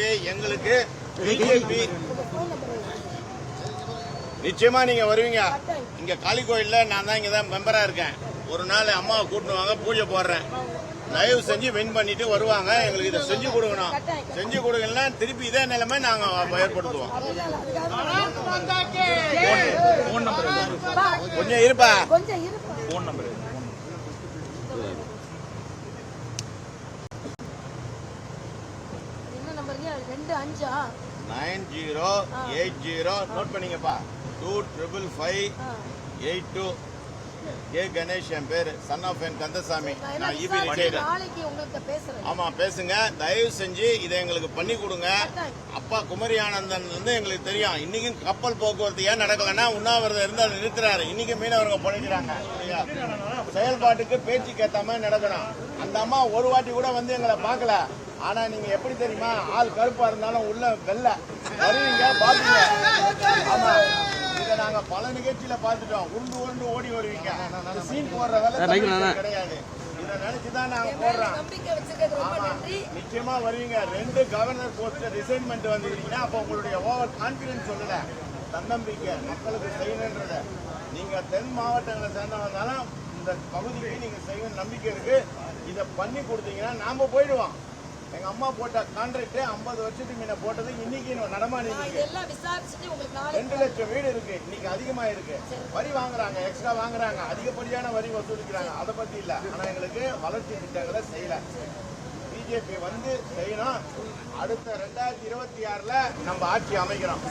செஞ்சு எங்களுக்கு பிஜேபி நிச்சயமா நீங்க வருவீங்க. இங்க காளி கோயில்ல நான் தான் இங்கதான் மெம்பரா இருக்கேன். ஒரு நாள் அம்மாவை கூட்டுவாங்க, பூஜை போடுறேன். தயவு செஞ்சு வின் பண்ணிட்டு வருவாங்க. எங்களுக்கு இதை செஞ்சு கொடுக்கணும். செஞ்சு கொடுக்கலன்னா திருப்பி இதே நிலைமை நாங்க ஏற்படுத்துவோம். கொஞ்சம் இருப்பா. போன் நம்பர் 9080 நோட் பண்ணீங்கப்பா. 255582 கே கணேஷ் என் பேரு. சன் ஆஃப் என் கந்தசாமி. நான் இபி ரிட்டையர்டு. ஆமா பேசுங்க. தயவு செஞ்சு இதை எங்களுக்கு பண்ணி கொடுங்க. அப்பா குமரி ஆனந்தன் வந்து எங்களுக்கு தெரியும். இன்னைக்கும் கப்பல் போக்குவரத்து ஏன் நடக்கலன்னா உண்ணாவிரதம் இருந்து அதை நிறுத்துறாரு. இன்னைக்கு மீனவர்கள் பண்ணிக்கிறாங்க. செயல்பாட்டுக்கு பேச்சுக்கு ஏற்ற மாதிரி நடக்கணும். அந்த அம்மா ஒரு வாட்டி கூட வந்து எங்களை பார்க்கல. ஆனா நீங்க எப்படி தெரியுமா, ஆள் கருப்பா இருந்தாலும் உள்ள வெள்ள வருவீங்க, பாப்பீங்க. ஆமா, இதை நாங்க பல நிகழ்ச்சியில பாத்துட்டோம். உருண்டு உருண்டு ஓடி வருவீங்க. சீன் போடுற வேலை கிடையாது. இதை நினைச்சுதான் நாங்க போடுறோம். நிச்சயமா வருவீங்க. 2 கவர்னர் போஸ்ட் ரிசைன்மெண்ட் வந்துருக்கீங்கன்னா அப்ப உங்களுடைய ஓவர் கான்பிடன்ஸ் சொல்லல, தன்னம்பிக்கை மக்களுக்கு செய்யணுன்றத. நீங்க தென் மாவட்டங்களை சேர்ந்தவங்கனாலும் இந்த பகுதிக்கு நீங்க செய்யணும் நம்பிக்கை இருக்கு. இதை பண்ணி கொடுத்தீங்கன்னா நாம போயிடுவோம். எங்க அம்மா போட்ட கான்ட்ராக்ட் 50 வருஷத்துக்கு முன்ன போட்டது இன்னைக்கு நடமாடி 2 லட்சம் வீடு இருக்கு. இன்னைக்கு அதிகமா இருக்கு. வரி வாங்குறாங்க, எக்ஸ்ட்ரா வாங்குறாங்க, அதிகப்படியான வரி வசூலிக்கிறாங்க. அதை பத்தி இல்ல. ஆனா எங்களுக்கு வளர்ச்சி திட்டங்களை செய்யல. பிஜேபி வந்து செய்யணும். அடுத்த 2026ல நம்ம ஆட்சி அமைக்கிறோம்.